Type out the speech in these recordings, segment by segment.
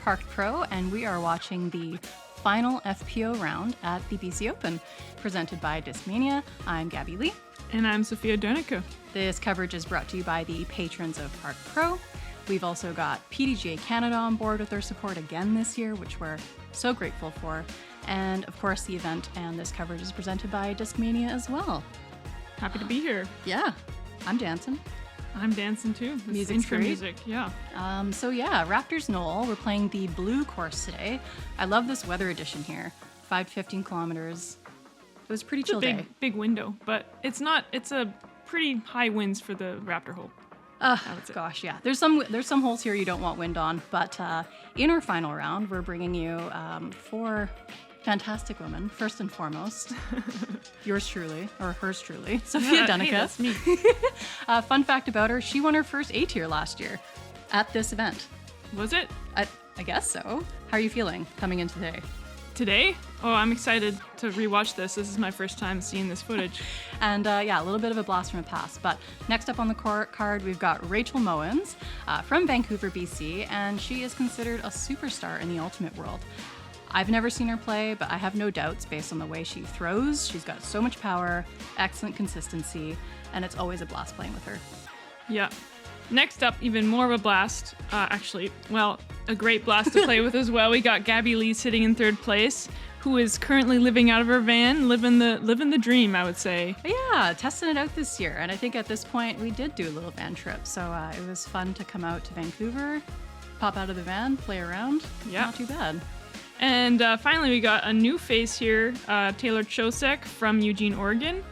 Park Pro, and we are watching the final FPO round at the BC Open, presented by Discmania. I'm Gabby Lee. And I'm Sofia Donnecke. This coverage is brought to you by the patrons of Park Pro. We've also got PDGA Canada on board with their support again this year, which we're so grateful for. And of course, the event and this coverage is presented by Discmania as well. Happy to be here. Yeah, I'm dancing. I'm dancing too. This Music's intro great. music, yeah. Raptors Knoll. We're playing the blue course today. I love this weather edition here. 5 to 15 kilometers. It was a pretty chill day. Big window, but it's not. It's a pretty high winds for the Raptor hole. Gosh, yeah. There's some holes here you don't want wind on, but in our final round, we're bringing you 4 fantastic women. First and foremost, yours truly, or hers truly, Sofia Donnecke. Hey, that's me. Fun fact about her: she won her first A tier last year at this event. Was it? I guess so. How are you feeling coming in today? Today? Oh, I'm excited to rewatch this. This is my first time seeing this footage. And a little bit of a blast from the past. But next up on the card, we've got Rachel Moens from Vancouver, BC, and she is considered a superstar in the ultimate world. I've never seen her play, but I have no doubts based on the way she throws. She's got so much power, excellent consistency, and it's always a blast playing with her. Yeah. Next up, even more of a blast. A great blast to play with as well. We got Gabby Lee sitting in third place, who is currently living out of her van, living the dream, I would say. Yeah, testing it out this year. And I think at this point we did do a little van trip. So it was fun to come out to Vancouver, pop out of the van, play around. Yeah. Not too bad. And finally, we got a new face here, Taylor Chocek from Eugene, Oregon.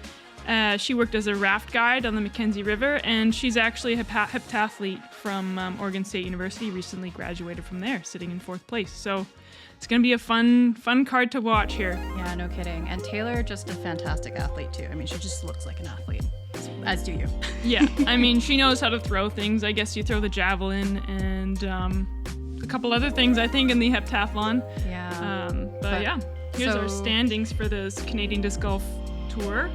She worked as a raft guide on the Mackenzie River, and she's actually a heptathlete from Oregon State University, recently graduated from there, sitting in 4th place. So it's going to be a fun card to watch here. Yeah, no kidding. And Taylor, just a fantastic athlete, too. I mean, she just looks like an athlete, as do you. Yeah, I mean, she knows how to throw things. I guess you throw the javelin and a couple other things, I think, in the heptathlon. Yeah. Here's our standings for this Canadian Disc Golf Tour.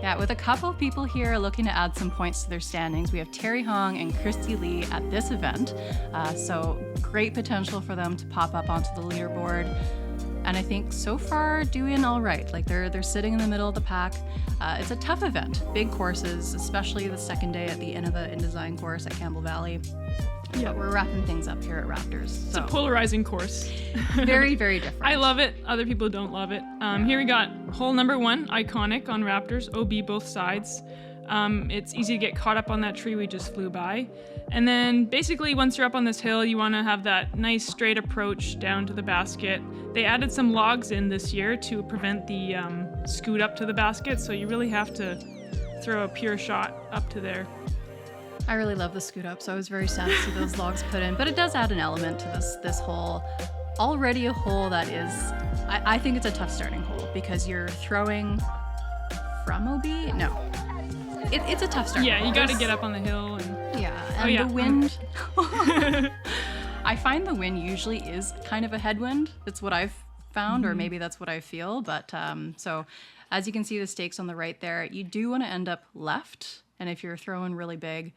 Yeah, with a couple of people here looking to add some points to their standings. We have Terry Hong and Christy Lee at this event. So great potential for them to pop up onto the leaderboard. And I think so far doing all right. Like they're sitting in the middle of the pack. It's a tough event, big courses, especially the second day at the Innova InDesign course at Campbell Valley. Yeah, but we're wrapping things up here at Raptors. It's a polarizing course. Very, very different. I love it. Other people don't love it. Here we got hole number 1, iconic on Raptors, OB both sides. It's easy to get caught up on that tree we just flew by. And then basically once you're up on this hill, you want to have that nice straight approach down to the basket. They added some logs in this year to prevent the scoot up to the basket, so you really have to throw a pure shot up to there. I really love the scoot up, so I was very sad to see those logs put in. But it does add an element to this hole. Already a hole that is, I think it's a tough starting hole because you're throwing from OB? No. It's a tough starting hole. Yeah, you got to get up on the hill. The wind. I find the wind usually is kind of a headwind. That's what I've found, or maybe that's what I feel. But so as you can see the stakes on the right there, you do want to end up left. And if you're throwing really big,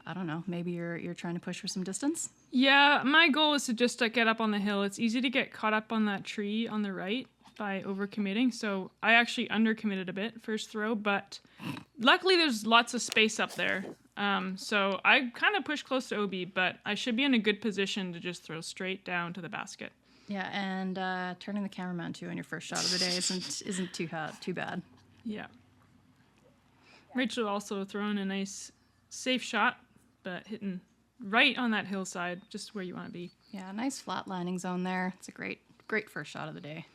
I don't know, maybe you're trying to push for some distance? Yeah, my goal is to just get up on the hill. It's easy to get caught up on that tree on the right by overcommitting. So I actually undercommitted a bit first throw, but luckily there's lots of space up there. So I kind of pushed close to OB, but I should be in a good position to just throw straight down to the basket. Yeah, and turning the cameraman too on your first shot of the day isn't too bad. Yeah. Rachel also throwing a nice safe shot, but hitting right on that hillside, just where you want to be. Yeah, nice flat landing zone there. It's a great first shot of the day.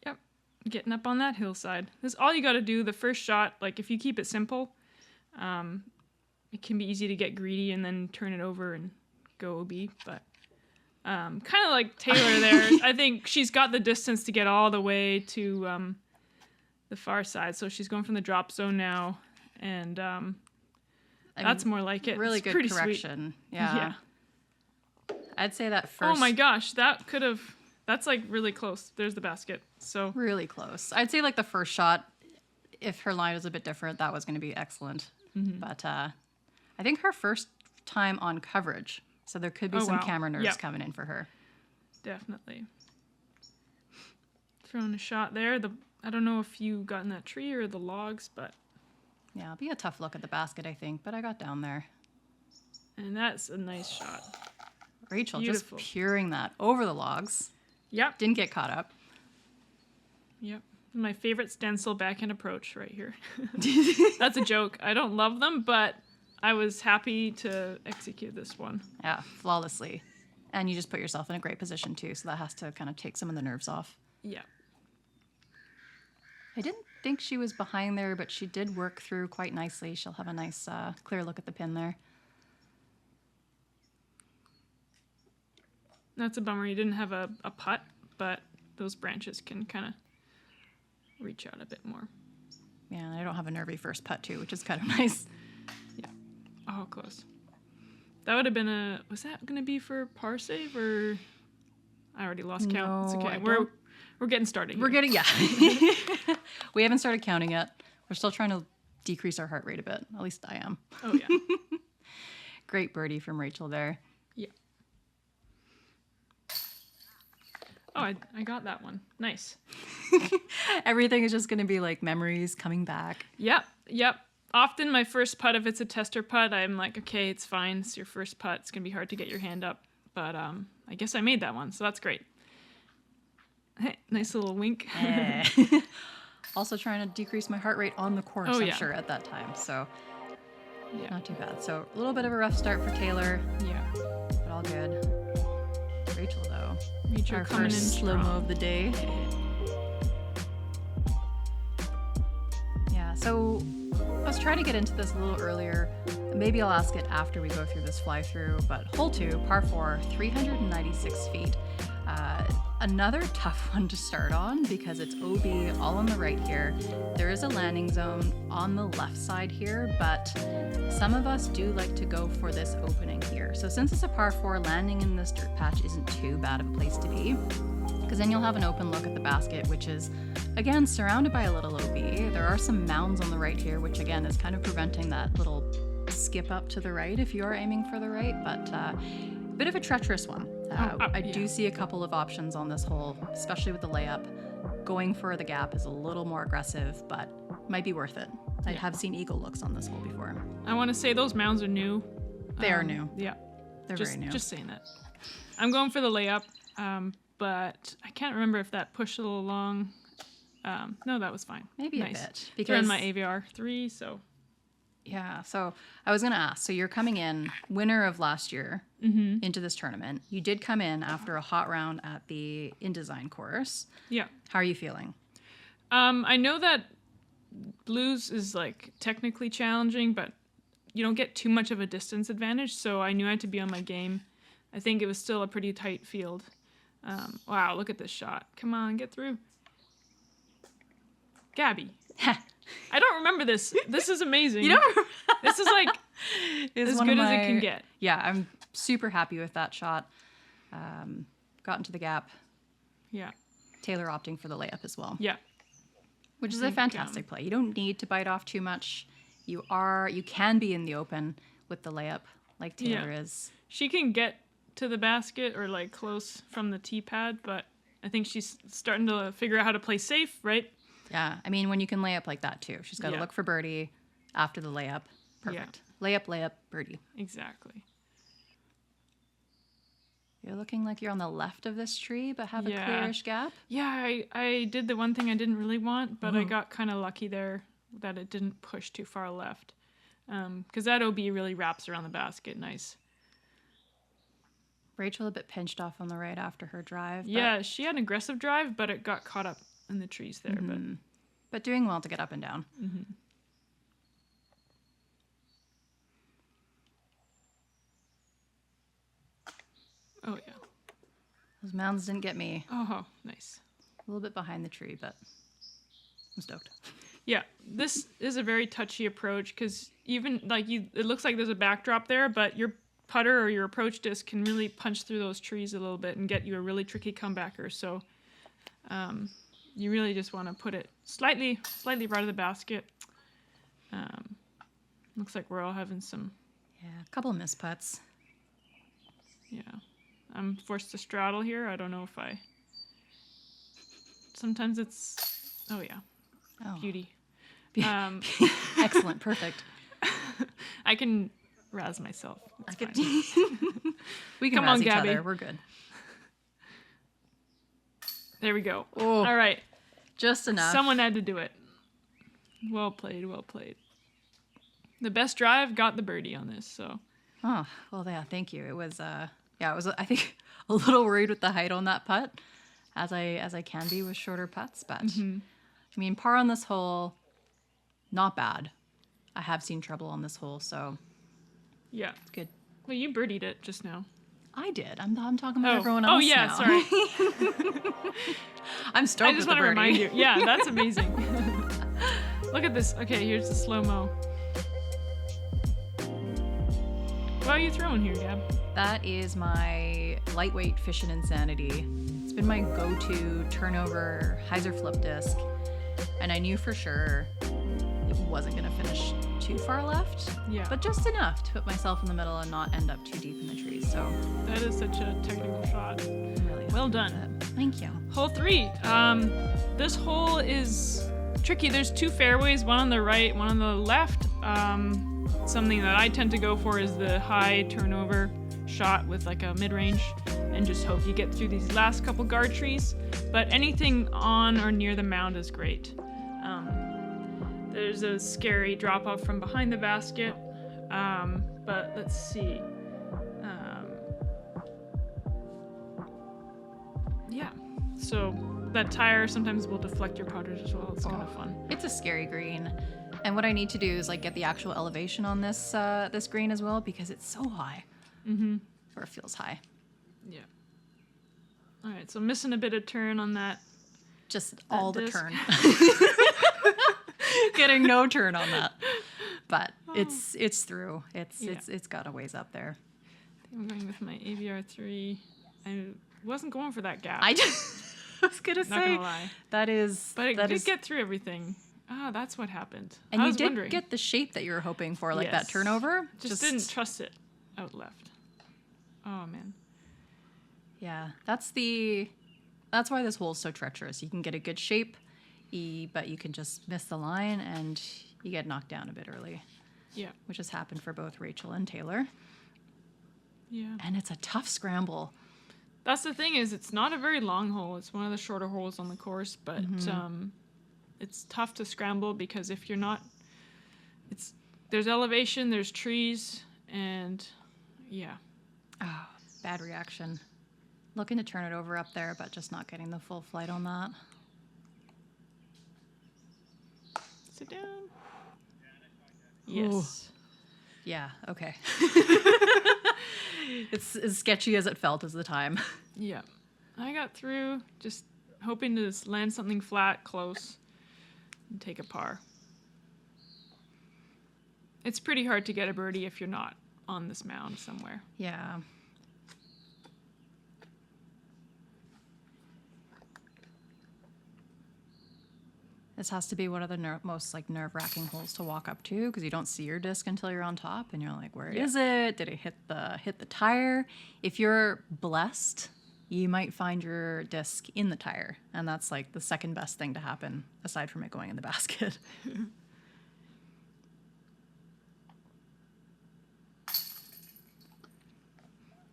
Yep, getting up on that hillside. That's all you got to do. The first shot, like if you keep it simple, it can be easy to get greedy and then turn it over and go OB, but kind of like Taylor there. I think she's got the distance to get all the way to the far side. So she's going from the drop zone now, and that's more like it. Really it's good pretty correction. Sweet. Yeah. I'd say that first. Oh my gosh, that's like really close. There's the basket. So really close. I'd say like the first shot, if her line was a bit different, that was going to be excellent. Mm-hmm. But I think her first time on coverage. So there could be some wow. camera nerves Yep. coming in for her. Definitely. Throwing a shot there. I don't know if you got in that tree or the logs, but... Yeah, it'll be a tough look at the basket, I think, but I got down there. And that's a nice shot. Rachel Beautiful. just peering that over the logs. Yep. Didn't get caught up. Yep. My favorite stencil backhand approach right here. That's a joke. I don't love them, but I was happy to execute this one. Yeah, flawlessly. And you just put yourself in a great position too, so that has to kind of take some of the nerves off. Yeah. I didn't think she was behind there, but she did work through quite nicely. She'll have a nice clear look at the pin there. That's a bummer. You didn't have a putt, but those branches can kind of reach out a bit more. Yeah, and I don't have a nervy first putt too, which is kind of nice. Yeah. Oh, close. That would have been was that going to be for par save or? I already lost count. It's No, okay. I We're getting started here. We're getting, yeah. We haven't started counting yet. We're still trying to decrease our heart rate a bit. At least I am. Oh, yeah. Great birdie from Rachel there. Yeah. Oh, I got that one. Nice. Everything is just going to be like memories coming back. Yep. Often my first putt, if it's a tester putt, I'm like, okay, it's fine. It's your first putt. It's going to be hard to get your hand up. But I guess I made that one, so that's great. Hey, nice little wink. Also trying to decrease my heart rate on the course, Oh, I'm yeah. sure, at that time. So Yeah. not too bad. So a little bit of a rough start for Taylor, Yeah. but all good. Rachel, though. Rachel Our coming in first slow-mo strong. of the day. Yeah, so I was trying to get into this a little earlier. Maybe I'll ask it after we go through this fly-through, but hole 2, par 4, 396 feet. Another tough one to start on because it's OB all on the right here. There is a landing zone on the left side here, but some of us do like to go for this opening here. So since it's a par 4, landing in this dirt patch isn't too bad of a place to be, because then you'll have an open look at the basket, which is, again, surrounded by a little OB. There are some mounds on the right here, which again is kind of preventing that little skip up to the right if you are aiming for the right, but bit of a treacherous one. I do see a couple of options on this hole, especially with the layup. Going for the gap is a little more aggressive, but might be worth it. I have seen eagle looks on this hole before. I want to say those mounds are new. They are new. Yeah. They're very new. Just saying that. I'm going for the layup, but I can't remember if that pushed a little long. No, that was fine. Maybe nice. a bit. Because in my AVR 3, so. Yeah, so I was going to ask, so you're coming in, winner of last year, into this tournament. You did come in after a hot round at the InDesign course. Yeah. How are you feeling? I know that blues is like technically challenging, but you don't get too much of a distance advantage, so I knew I had to be on my game. I think it was still a pretty tight field. Wow, look at this shot. Come on, get through. Gabby. I don't remember this. This is amazing. You don't remember? This is like as good as it can get. Yeah, I'm super happy with that shot. Got into the gap. Yeah. Taylor opting for the layup as well. Yeah. Which is a fantastic play. You don't need to bite off too much. You can be in the open with the layup like Taylor is. She can get to the basket or like close from the tee pad, but I think she's starting to figure out how to play safe, right? Yeah, I mean, when you can lay up like that too. She's got to look for birdie after the layup. Perfect. Yeah. Layup, birdie. Exactly. You're looking like you're on the left of this tree, but have a clearish gap. Yeah, I did the one thing I didn't really want, but I got kind of lucky there that it didn't push too far left. Because that OB really wraps around the basket nice. Rachel a bit pinched off on the right after her drive. Yeah, she had an aggressive drive, but it got caught up in the trees there. But doing well to get up and down. Mm-hmm. Oh, yeah. Those mounds didn't get me. Oh, nice. A little bit behind the tree, but I'm stoked. Yeah, this is a very touchy approach because even like it looks like there's a backdrop there, but your putter or your approach disc can really punch through those trees a little bit and get you a really tricky comebacker. So you really just want to put it slightly right of the basket. Looks like we're all having some Yeah, a couple missed putts. Yeah. I'm forced to straddle here. I don't know if I... Sometimes it's... Oh, yeah. Oh. Beauty. Excellent. Perfect. I can razz myself. It's fine. We can Come razz on, each Gabby. other. We're good. There we go. Oh. All right. Just enough. Someone had to do it. Well played, well played. The best drive got the birdie on this, so. Oh, well, yeah, thank you. It was, I think, a little worried with the height on that putt, as I can be with shorter putts, but, I mean, par on this hole, not bad. I have seen trouble on this hole, so. Yeah. Good. Well, you birdied it just now. I did. I'm talking about everyone else. Oh, yeah, now. sorry. I'm stoked I just with want the to birdie. remind you. Yeah, that's amazing. Look at this. Okay, here's the slow-mo. What are you throwing here, Gab? That is my lightweight Fishin' Insanity. It's been my go-to turnover hyzer flip disc, and I knew for sure it wasn't going to finish too far left, Yeah. but just enough to put myself in the middle and not end up too deep in the trees. So That is such a technical shot. I'm really Well happy done. with it. Thank you. Hole 3. This hole is tricky. There's two fairways, one on the right, one on the left. Something that I tend to go for is the high turnover shot with like a mid-range and just hope you get through these last couple guard trees. But anything on or near the mound is great. There's a scary drop off from behind the basket, but let's see. Yeah, so that tire sometimes will deflect your putters as well. It's kind of fun. It's a scary green. And what I need to do is like get the actual elevation on this this green as well because it's so high. Mm-hmm. Or it feels high. Yeah. All right, so missing a bit of turn on that. Just all the disc. turn. Getting no turn on that. But it's through. It's got a ways up there. I think I'm going with my AVR3. I wasn't going for that gap. I was gonna Not say gonna lie. that is But it that did is, get through everything. Ah, that's what happened. and I you was did wondering. get the shape that you were hoping for, like Yes. that turnover. Just didn't trust it out left. Oh man. Yeah, that's why this hole is so treacherous. You can get a good shape, but you can just miss the line and you get knocked down a bit early, Yeah. which has happened for both Rachel and Taylor. Yeah. And it's a tough scramble. That's the thing is it's not a very long hole. It's one of the shorter holes on the course, but it's tough to scramble because if you're not, there's elevation, there's trees, and yeah. Oh, bad reaction. Looking to turn it over up there, but just not getting the full flight on that. Sit down. Yes. Yeah, okay. It's as sketchy as it felt as the time. Yeah. I got through just hoping to land something flat, close, and take a par. It's pretty hard to get a birdie if you're not on this mound somewhere. Yeah. This has to be one of the most like nerve-wracking holes to walk up to because you don't see your disc until you're on top and you're like, where is it? Did it hit the tire? If you're blessed, you might find your disc in the tire, and that's like the second best thing to happen aside from it going in the basket.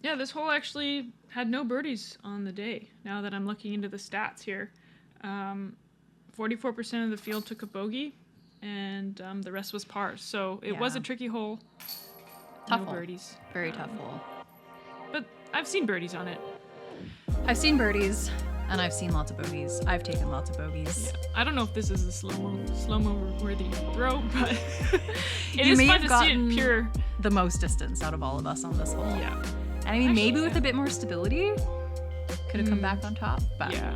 Yeah, this hole actually had no birdies on the day. Now that I'm looking into the stats here, 44% of the field took a bogey, and the rest was pars. So it was a Yeah. tricky hole. Tough no hole. birdies. Very tough hole. But I've seen birdies on it. I've seen birdies, and I've seen lots of bogeys. I've taken lots of bogeys. Yeah. I don't know if this is a slow-mo worthy throw, but it You is may fun have to see gotten it pure. The most distance out of all of us on this hole. Yeah. And I mean, maybe Actually, with yeah. a bit more stability, could have come back on top, but Yeah.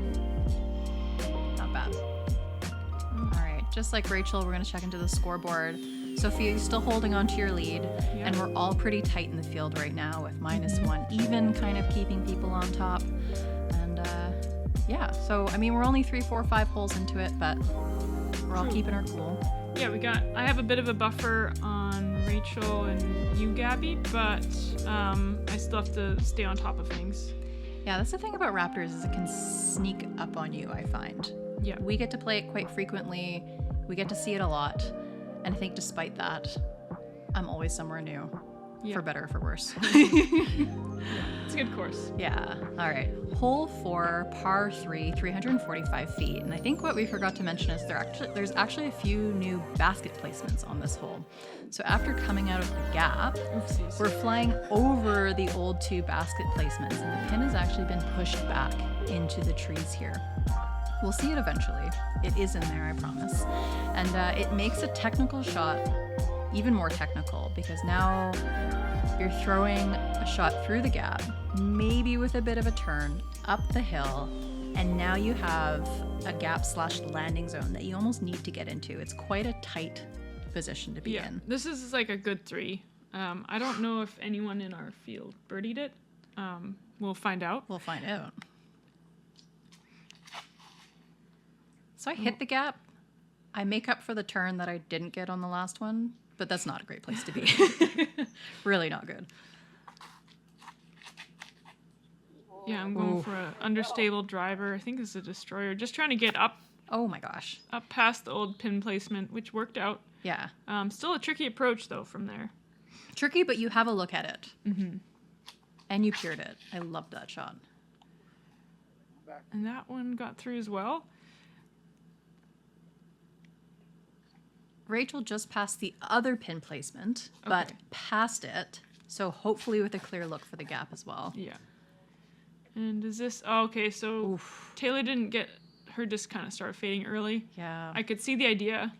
not bad. All right, just like Rachel, we're gonna check into the scoreboard. Sophia, you're still holding on to your lead, and we're all pretty tight in the field right now with -1 even, kind of keeping people on top. And yeah, so I mean, we're only 3, 4, 5 holes into it, but we're all True. keeping our cool. Yeah, I have a bit of a buffer on Rachel and you, Gabby, but I still have to stay on top of things. Yeah, that's the thing about Raptors is it can sneak up on you, I find. Yeah. We get to play it quite frequently. We get to see it a lot. And I think despite that, I'm always somewhere new. Yeah. For better or for worse. It's a good course. Yeah. All right. Hole 4, par 3, 345 feet. And I think what we forgot to mention is there's actually a few new basket placements on this hole. So after coming out of the gap, Oopsies. we're flying over the old 2 basket placements, and the pin has actually been pushed back into the trees here. We'll see it eventually. It is in there, I promise. And it makes a technical shot even more technical, because now you're throwing a shot through the gap, maybe with a bit of a turn, up the hill, and now you have a gap/landing zone that you almost need to get into. It's quite a tight position to be in. This is like a good 3. I don't know if anyone in our field birdied it. We'll find out. We'll find out. So I hit the gap. I make up for the turn that I didn't get on the last one, but that's not a great place to be. Really not good. Yeah, I'm going for an understable driver. I think it's a destroyer. Just trying to get up Oh my gosh. past the old pin placement, which worked out. Yeah. Still a tricky approach, though, from there. Tricky, but you have a look at it. Mm-hmm. And you pured it. I loved that shot. And that one got through as well. Rachel just passed the other pin placement, but Okay. passed it. So hopefully with a clear look for the gap as well. Yeah. And is this... Oh, okay, so Oof. Taylor didn't get... Her disc kind of started fading early. Yeah. I could see the idea.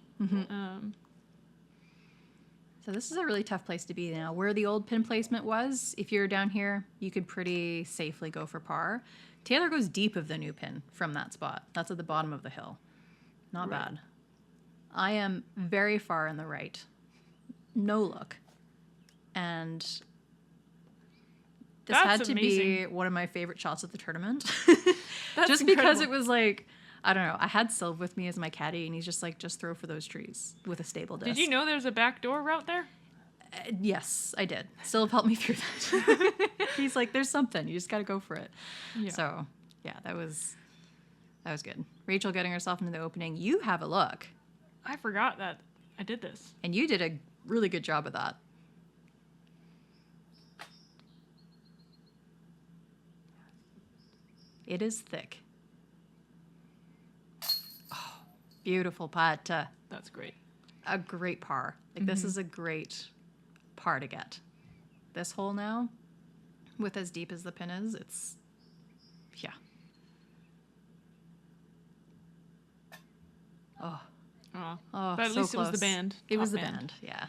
So this is a really tough place to be now. Where the old pin placement was, if you're down here, you could pretty safely go for par. Taylor goes deep of the new pin from that spot. That's at the bottom of the hill. Not Right. bad. I am very far in the right. No look. And this That's had to be amazing. one of my favorite shots of the tournament. That's Just because incredible. it was like, I don't know, I had Sylv with me as my caddy, and he's just like, just throw for those trees with a stable disc. Did you know there's a backdoor route there? Yes, I did. Sylv helped me through that. He's like, there's something. You just got to go for it. Yeah. So, yeah, that was good. Rachel getting herself into the opening. You have a look. I forgot that I did this. And you did a really good job of that. It is thick. Oh, beautiful putt. That's great. A great par. Like, this is a great par to get. This hole now, with as deep as the pin is, it's, yeah. Oh. Oh, Oh, but at so least it was the close. band. It was Top the band, yeah.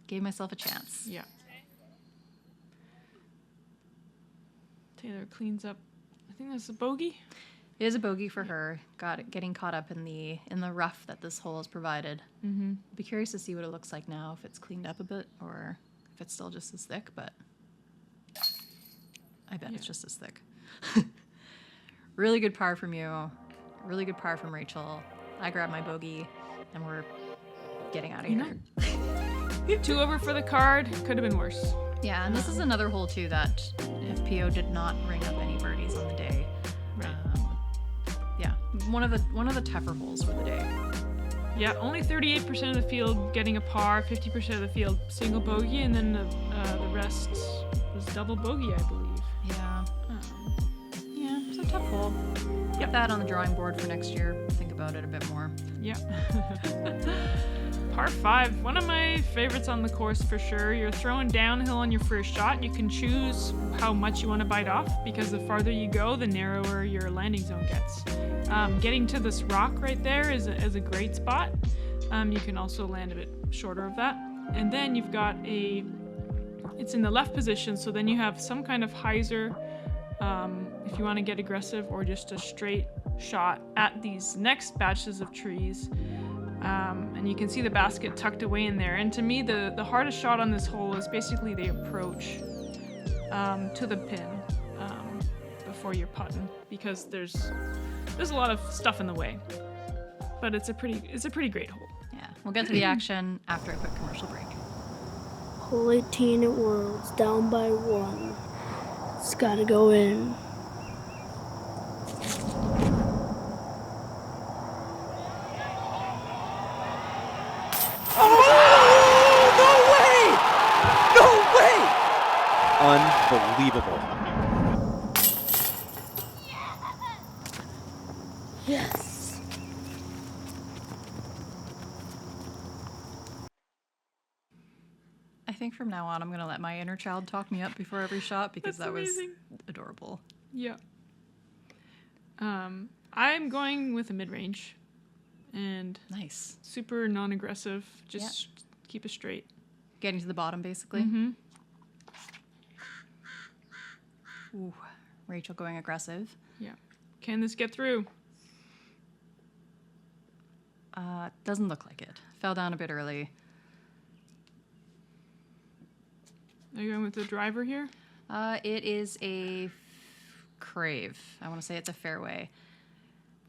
Gave myself a chance. Yeah. Taylor cleans up. I think that's a bogey. It is a bogey for her. Getting caught up in the rough that this hole has provided. Mm-hmm. Be curious to see what it looks like now, if it's cleaned up a bit or if it's still just as thick, but I bet it's just as thick. Really good par from you. Really good par from Rachel. I grabbed my bogey and we're getting out of here. 2 over for the card. Could have been worse. Yeah, and this is another hole too that FPO did not ring up any birdies on the day. Right. Yeah, one of the tougher holes for the day. Yeah, only 38% of the field getting a par, 50% of the field single bogey, and then the rest was double bogey, I believe. Yeah. Yeah, it's a tough hole. Get that on the drawing board for next year. Think about it a bit more. Yeah. Par 5, one of my favorites on the course for sure. You're throwing downhill on your first shot. You can choose how much you want to bite off, because the farther you go, the narrower your landing zone gets. Getting to this rock right there is a great spot. You can also land a bit shorter of that. And then you've got it's in the left position, so then you have some kind of hyzer if you want to get aggressive, or just a straight shot at these next batches of trees. And you can see the basket tucked away in there. And to me, the hardest shot on this hole is basically the approach to the pin before you're putting, because there's a lot of stuff in the way. But it's a pretty great hole. Yeah, we'll get to the action after a quick commercial break. Hole 18 at Worlds, down by 1. It's gotta go in. Unbelievable. Yes. I think from now on, I'm going to let my inner child talk me up before every shot because That's that was amazing. adorable. Yeah. I'm going with a mid-range and Nice. super non-aggressive. Just keep it straight. Getting to the bottom, basically. Mm-hmm. Ooh, Rachel going aggressive. Yeah. Can this get through? Doesn't look like it. Fell down a bit early. Are you going with the driver here? It is a crave. I want to say it's a fairway.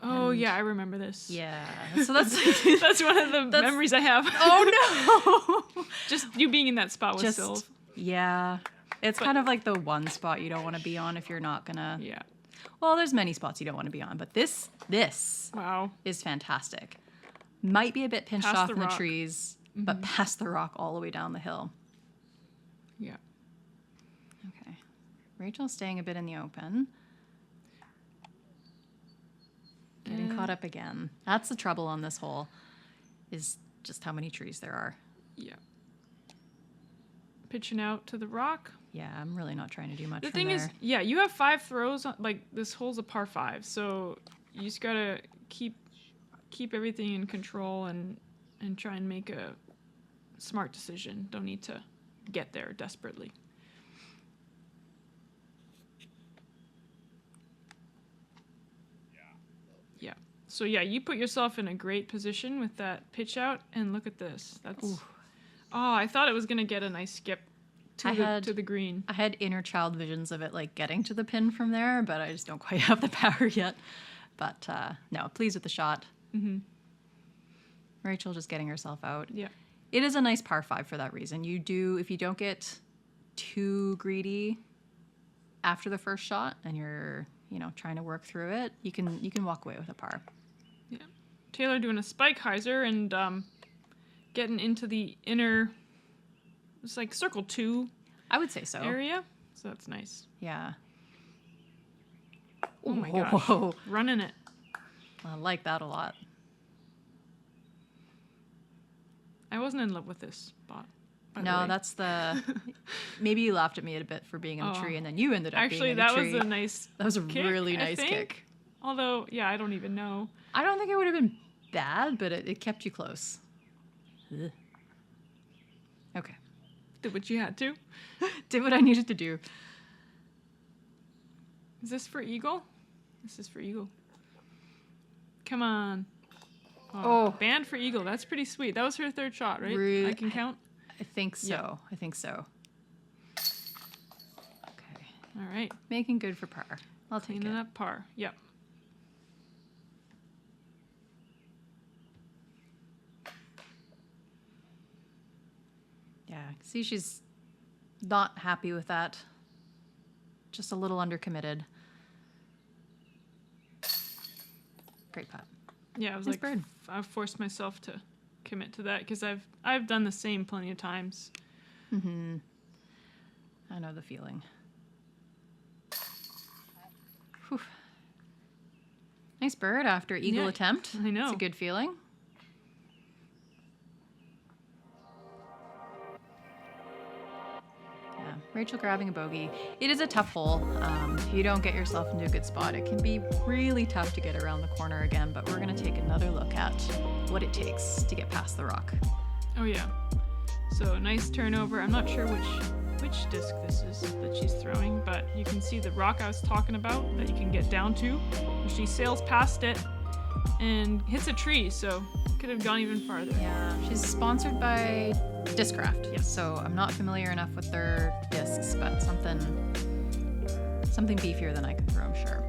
Oh, yeah, I remember this. Yeah. So that's That's one of the memories I have. Oh no. Just you being in that spot with Just Sylv. yeah. It's kind of like the one spot you don't want to be on if you're not gonna. Yeah. Well, there's many spots you don't want to be on, but this Wow. is fantastic. Might be a bit pinched Past off the in the rock. trees, but past the rock all the way down the hill. Yeah. Okay. Rachel's staying a bit in the open. Getting caught up again. That's the trouble on this hole, is just how many trees there are. Yeah. Pitching out to the rock. Yeah, I'm really not trying to do much The from thing there. is, yeah, you have 5 throws. Like this hole's a par 5, so you just gotta keep everything in control and try and make a smart decision. Don't need to get there desperately. Yeah. So yeah, you put yourself in a great position with that pitch out, and look at this. That's. Ooh. Oh, I thought it was gonna get a nice skip to the green. I had inner child visions of it like getting to the pin from there, but I just don't quite have the power yet. But no, pleased with the shot. Mm-hmm. Rachel just getting herself out. Yeah. It is a nice par 5 for that reason. You do, if you don't get too greedy after the first shot and you're, trying to work through it, you can walk away with a par. Yeah. Taylor doing a spike hyzer and getting into the inner, it's like circle 2 I would say so. area. So that's nice. Yeah. Oh my gosh. Whoa. Running it. I like that a lot. I wasn't in love with this spot. by the No, way. that's the. Maybe you laughed at me a bit for being in the Oh. tree, and then you ended up Actually, being in the that tree. was a nice That was a kick, really I nice think. kick. Although, yeah, I don't even know. I don't think it would have been bad, but it kept you close. Ugh. Okay. Did what you had to. Did what I needed to do. Is this for eagle? This is for eagle. Come on. Oh. Banned for eagle. That's pretty sweet. That was her 3rd shot, right? Really- I can count. I think so. Yeah. I think so. Okay. All right. Making good for par. I'll take Cleaning it. up par. Yep. Yeah. See, she's not happy with that. Just a little undercommitted. Great putt. Yeah, I was Nice like, bird. I've forced myself to commit to that because I've done the same plenty of times. Mm-hmm. I know the feeling. Whew. Nice bird after eagle Yeah, attempt. I know. It's a good feeling. Yeah, Rachel grabbing a bogey. It is a tough hole. If you don't get yourself into a good spot, it can be really tough to get around the corner again, but we're going to take another look at what it takes to get past the rock. Oh yeah. So nice turnover. I'm not sure which disc this is that she's throwing, but you can see the rock I was talking about that you can get down to. She sails past it and hits a tree, so could have gone even farther. Yeah, she's sponsored by Discraft. Yes. So I'm not familiar enough with their discs, but something beefier than I can throw, I'm sure.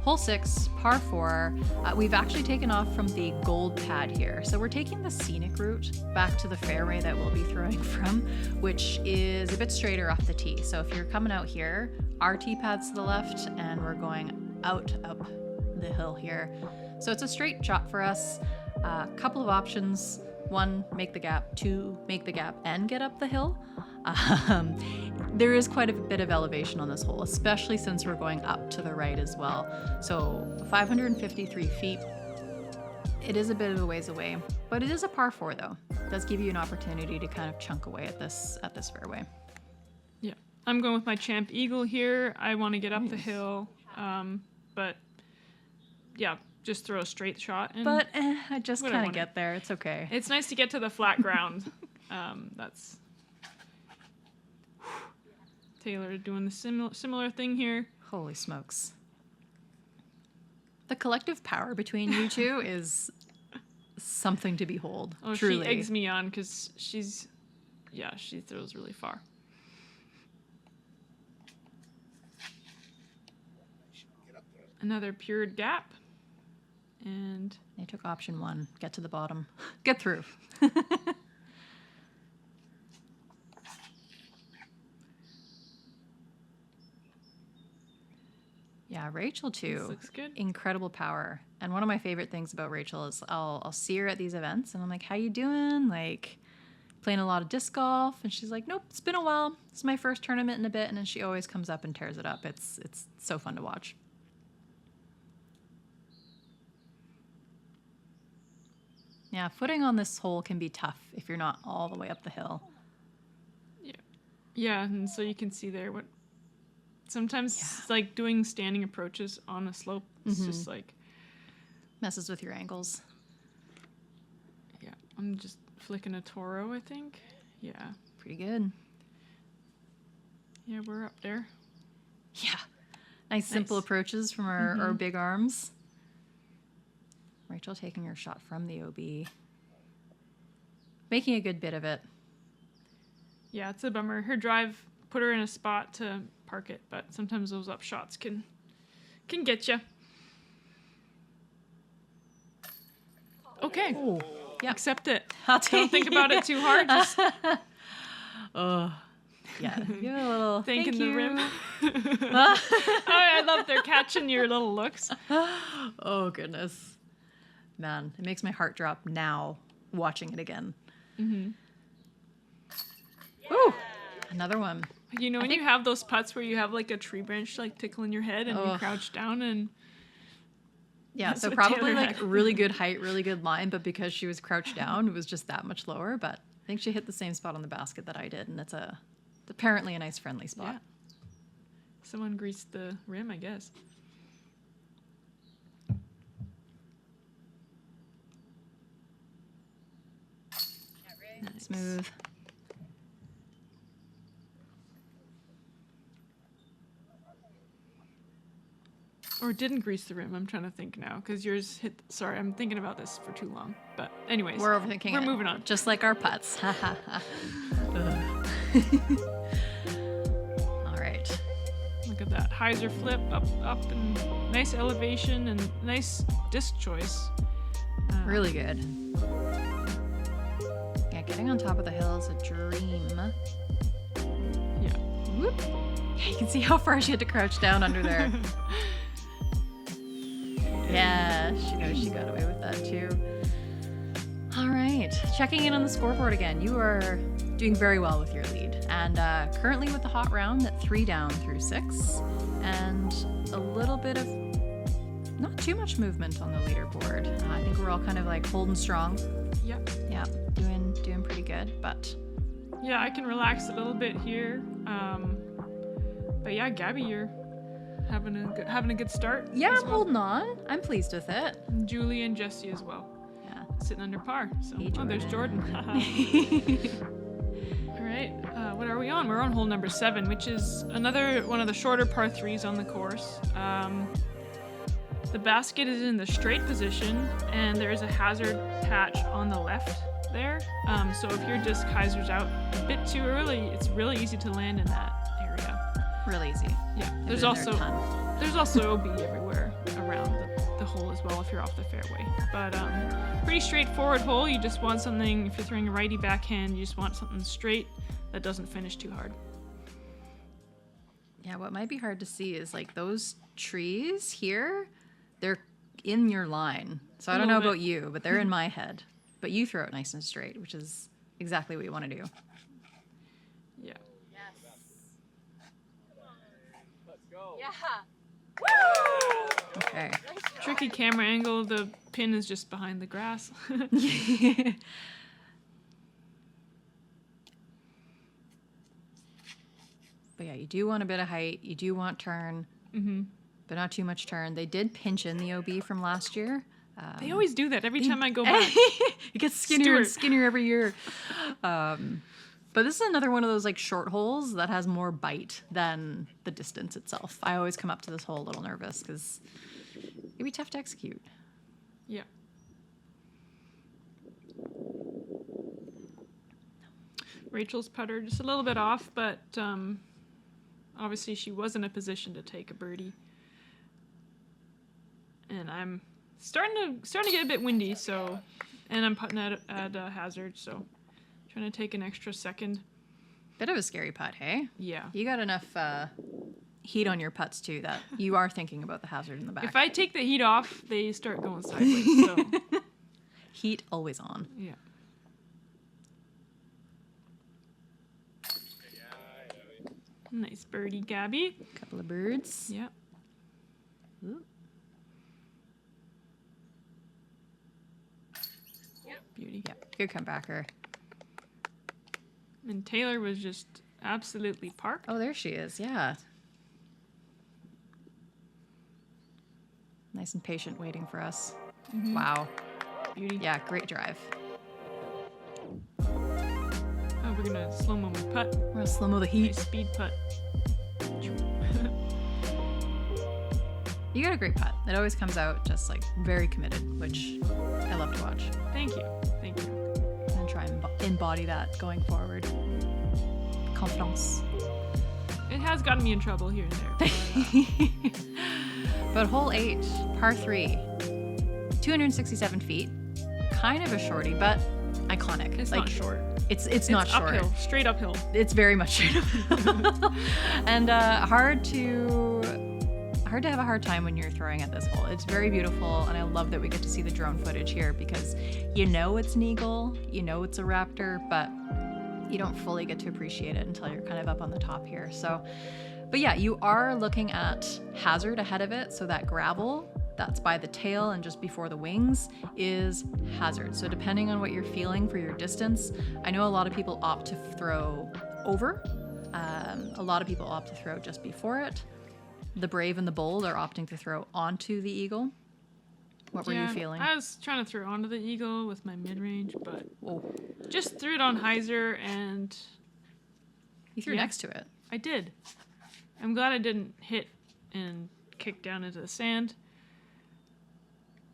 Hole 6, par 4. We've actually taken off from the gold pad here. So we're taking the scenic route back to the fairway that we'll be throwing from, which is a bit straighter off the tee. So if you're coming out here, our tee pad's to the left and we're going out up the hill here. So it's a straight shot for us. Couple of options. 1, make the gap. 2, make the gap and get up the hill. There is quite a bit of elevation on this hole, especially since we're going up to the right as well. So 553 feet. It is a bit of a ways away, but it is a par 4 though. It does give you an opportunity to kind of chunk away at this fairway. Yeah, I'm going with my Champ Eagle here. I want to get up the hill, but yeah, just throw a straight shot. And but I just kind of get there. It's okay. It's nice to get to the flat ground. That's Taylor doing the similar thing here. Holy smokes. The collective power between you two is something to behold. Oh, truly. She eggs me on because she throws really far. Another pured gap. And they took option 1. Get to the bottom. Get through. Yeah, Rachel too. this looks good. Incredible power. And one of my favorite things about Rachel is I'll see her at these events and I'm like, how you doing? Like, playing a lot of disc golf? And she's like, nope, it's been a while. It's my first tournament in a bit. And then she always comes up and tears it up. It's so fun to watch. Yeah, footing on this hole can be tough if you're not all the way up the hill. Yeah, and so you can see there what sometimes like doing standing approaches on a slope. It's just like messes with your ankles. Yeah, I'm just flicking a Toro, I think. Yeah. Pretty good. Yeah, we're up there. Yeah. Nice simple approaches from our big arms. Rachel taking her shot from the OB. Making a good bit of it. Yeah, it's a bummer. Her drive put her in a spot to park it, but sometimes those up shots can get you. Okay. Oh, yeah. Accept it. Don't think about it too hard. Just oh, yeah. Give it a little thanking thank the you. rim. Oh, I love they're catching your little looks. Oh, goodness. Man, it makes my heart drop now watching it again. Ooh, another one. You know when you have those putts where you have like a tree branch like tickling your head and you crouch down and yeah, that's so what probably Taylor like had. really good height, really good line, but because she was crouched down, it was just that much lower. But I think she hit the same spot on the basket that I did, and it's apparently a nice friendly spot. Yeah. Someone greased the rim, I guess. Nice. Smooth. Or didn't grease the rim. I'm trying to think now because yours hit. Sorry, I'm thinking about this for too long. But anyways, We're overthinking We're it. moving on. Just like our putts. All right. Look at that hyzer flip up and nice elevation and nice disc choice. Really good. Yeah, getting on top of the hill is a dream. Yeah. Whoop. Yeah, you can see how far she had to crouch down under there. Yeah, she knows she got away with that too. All right, checking in on the scoreboard again. You are doing very well with your lead. And currently with the hot round at 3 down through 6. And a little bit of not too much movement on the leaderboard. I think we're all kind of like holding strong. Yep. Yeah, doing pretty good, but Yeah, I can relax a little bit here. But yeah, Gabby, you're having a good start. yeah, as I'm well. holding on. I'm pleased with it. And Julie and Jesse as well, Yeah. sitting under par. So Hey, there's Jordan. Jordan. All right, what are we on? We're on hole number 7, which is another one of the shorter par 3s on the course. The basket is in the straight position, and there is a hazard patch on the left there. So if your disc hyzers out a bit too early, it's really easy to land in that area. Real easy. Yeah. I've There's been there a also ton. there's also OB everywhere around the hole as well if you're off the fairway. But pretty straightforward hole. You just want something, if you're throwing a righty backhand, you just want something straight that doesn't finish too hard. Yeah, what might be hard to see is like those trees here, they're in your line. So I don't know little about bit. you, but they're in my head. But you throw it nice and straight, which is exactly what you want to do. Yeah. Okay. Tricky camera angle. The pin is just behind the grass. But yeah, you do want a bit of height. You do want turn, but not too much turn. They did pinch in the OB from last year. They always do that every time I go back. It gets skinnier and Stuart. skinnier every year. But this is another one of those like short holes that has more bite than the distance itself. I always come up to this hole a little nervous because it'd be tough to execute. Yeah. Rachel's putter just a little bit off, but obviously she was in a position to take a birdie. And I'm starting to get a bit windy, so, and I'm putting at a hazard, so trying to take an extra second. Bit of a scary putt, hey? Yeah. You got enough heat on your putts too that you are thinking about the hazard in the back. If I take the heat off, they start going sideways. So Heat always on. yeah. Nice birdie, Gabby. Couple of birds. Yeah. Ooh. Beauty. Yeah, good comebacker. And Taylor was just absolutely parked. Oh, there she is. Yeah. Nice and patient waiting for us. Wow. Beauty. Yeah, great drive. Oh, we're gonna slow-mo my putt. We're gonna slow-mo the heat. Nice speed putt. You got a great putt. It always comes out just like very committed, which I love to watch. Thank you. Thank you. And try and embody that going forward. Confiance. It has gotten me in trouble here and there. But hole 8, par 3, 267 feet. Kind of a shorty, but iconic. It's not short. It's not short. Uphill, straight uphill. It's very much straight up. And hard to have a hard time when you're throwing at this hole. It's very beautiful, and I love that we get to see the drone footage here because you know it's an eagle, you know it's a raptor, but you don't fully get to appreciate it until you're kind of up on the top here. So, but yeah, you are looking at hazard ahead of it, so that gravel that's by the tail and just before the wings is hazard. So depending on what you're feeling for your distance, I know a lot of people opt to throw over. A lot of people opt to throw just before it. The brave and the bold are opting to throw onto the eagle. What were you feeling? I was trying to throw onto the eagle with my mid-range, but Whoa. just threw it on hyzer, and You threw Yeah. next to it. I did. I'm glad I didn't hit and kick down into the sand.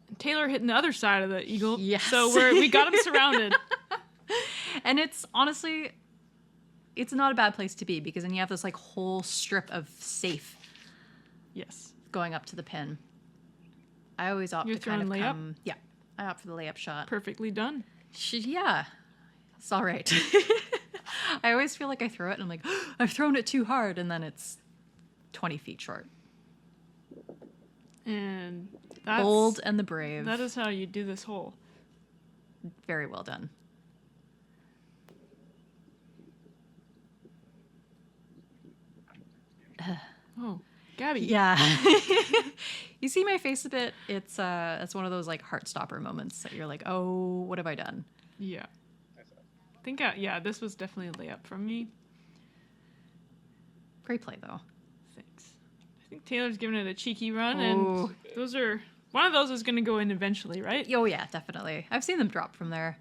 And Taylor hitting the other side of the eagle. Yes. So we got him surrounded. And it's honestly, it's not a bad place to be because then you have this like whole strip of safe Yes. going up to the pin. I always opt You're to kind of throwing layup? come. Yeah, I opt for the layup shot. Perfectly done. Yeah, it's all right. I always feel like I throw it and I'm like, I've thrown it too hard, and then it's 20 feet short. And that's Bold and the brave. that is how you do this hole. Very well done. Oh, Gabby. Yeah. You see my face a bit? It's one of those like heart stopper moments that you're like, oh, what have I done? Yeah. This was definitely a layup from me. Great play though. Thanks. I think Taylor's giving it a cheeky run, Ooh. and one of those is going to go in eventually, right? Oh yeah, definitely. I've seen them drop from there.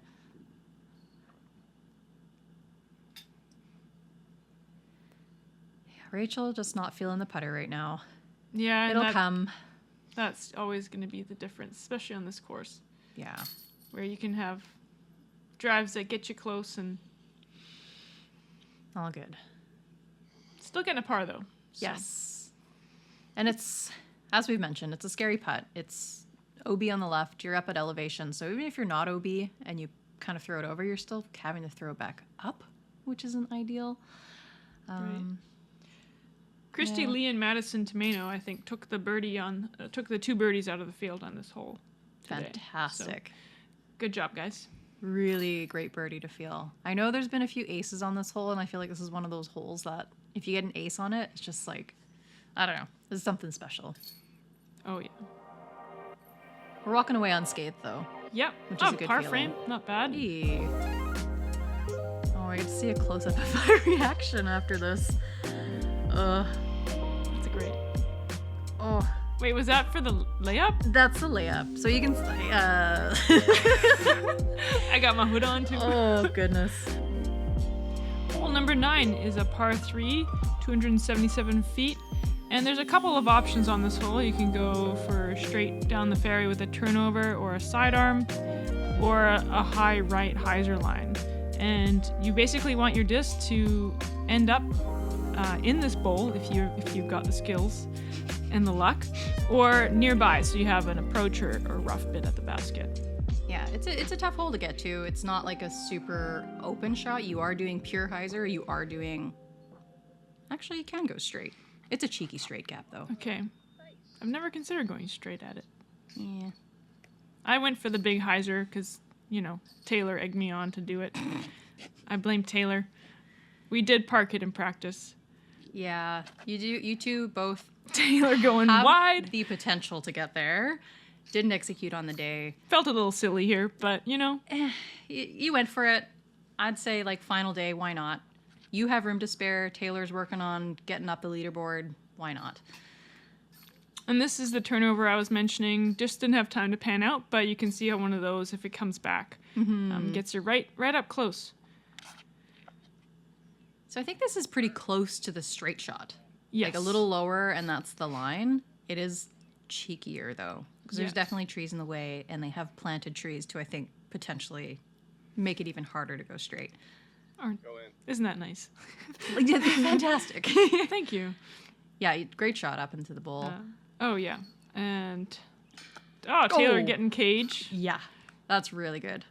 Yeah, Rachel just not feeling the putter right now. Yeah, and It'll come. That's always going to be the difference, especially on this course, Yeah. where you can have drives that get you close and All good. still getting a par though. So. Yes. And it's, as we've mentioned, it's a scary putt. It's OB on the left. You're up at elevation. So even if you're not OB and you kind of throw it over, you're still having to throw it back up, which isn't ideal. Right. Christy Lee and Madison Tomeno, I think, took the took the 2 birdies out of the field on this hole today. Fantastic. So, good job, guys. Really great birdie to feel. I know there's been a few aces on this hole, and I feel like this is one of those holes that if you get an ace on it, it's just like, I don't know. This is something special. Oh, yeah. We're walking away unscathed, though. Yep. Which is a good par feeling. frame. Not bad. Eee. Oh, I get to see a close-up of my reaction after this. That's a great. Oh. Wait, was that for the layup? That's the layup. So you can... I got my hood on, too. Oh, goodness. Hole number 9 is a par 3, 277 feet. And there's a couple of options on this hole. You can go for straight down the fairway with a turnover or a sidearm, or a high right hyzer line. And you basically want your disc to end up in this bowl if you've got the skills and the luck, or nearby, so you have an approach or rough bit at the basket. Yeah, it's a tough hole to get to. It's not like a super open shot. You are doing pure hyzer. You are doing... Actually, you can go straight. It's a cheeky straight gap, though. Okay. I've never considered going straight at it. Yeah. I went for the big hyzer because, Taylor egged me on to do it. I blame Taylor. We did park it in practice. Yeah, you two both Taylor going have wide. the potential to get there. Didn't execute on the day. Felt a little silly here, but, You went for it. I'd say, final day, why not? You have room to spare. Taylor's working on getting up the leaderboard. Why not? And this is the turnover I was mentioning. Just didn't have time to pan out, but you can see how one of those, if it comes back, gets you right up close. So I think this is pretty close to the straight shot. Yes. Like a little lower, and that's the line. It is cheekier, though, because there's definitely trees in the way, and they have planted trees to, I think, potentially make it even harder to go straight. Isn't that nice? Fantastic. Thank you. Yeah, great shot up into the bowl. Oh, yeah. And, Taylor getting cage. Yeah, that's really good.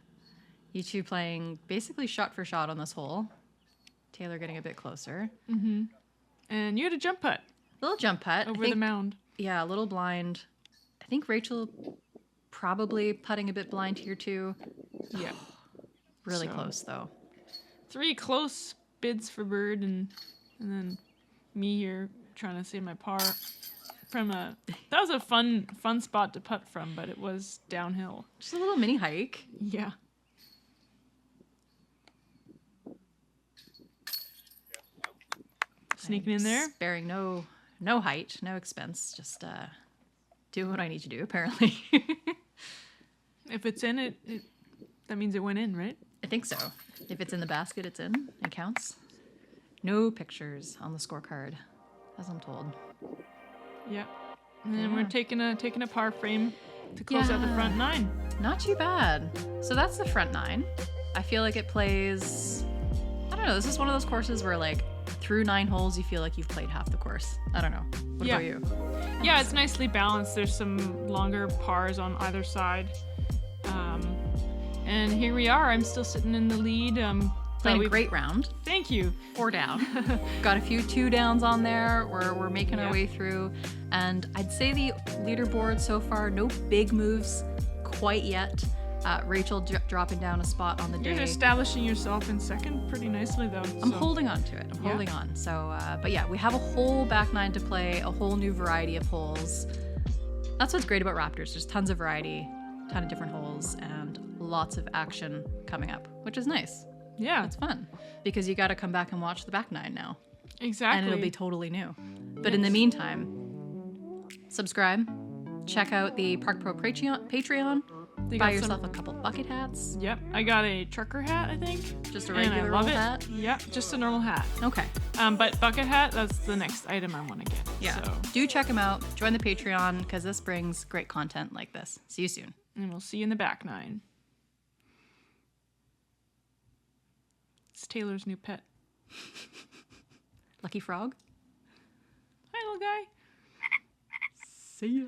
You two playing basically shot for shot on this hole. Taylor getting a bit closer. Mm-hmm. And you had a jump putt. Little jump putt. Over the mound. Yeah, a little blind. I think Rachel probably putting a bit blind here, too. Yeah. Really close, though. 3 close bids for bird, and then me here trying to save my par from that was a fun spot to putt from, but it was downhill. Just a little mini hike. Yeah. Sneaking in there. Sparing no height, no expense. Just do what I need to do, apparently. If it's in it, that means it went in, right? I think so. If it's in the basket, it's in. It counts. No pictures on the scorecard, as I'm told. Yeah. And then we're taking a par frame to close out the front 9. Not too bad. So that's the front 9. I feel like it plays... I don't know. This is one of those courses where, through 9 holes, you feel like you've played half the course. I don't know. What about you? Yeah, it's nicely balanced. There's some longer pars on either side. And here we are. I'm still sitting in the lead. Playing a great round. Thank you. 4 down. Got a few 2 downs on there. We're making our way through. And I'd say the leaderboard so far, no big moves quite yet. Rachel dropping down a spot on the day. You're establishing yourself in second pretty nicely, though. I'm holding on to it. I'm holding on. So, but yeah, we have a whole back 9 to play, a whole new variety of holes. That's what's great about Raptors. There's tons of variety, ton of different holes, and lots of action coming up, which is nice. Yeah. It's fun because you got to come back and watch the back 9 now. Exactly. And it'll be totally new. But in the meantime, subscribe, check out the Park Pro Patreon. Buy yourself a couple bucket hats. Yep, I got a trucker hat, I think. Just a regular old hat? Yep, just a normal hat. Okay. But bucket hat, that's the next item I want to get. Yeah. So. Do check them out. Join the Patreon because this brings great content like this. See you soon. And we'll see you in the back 9. It's Taylor's new pet. Lucky Frog? guy. See ya.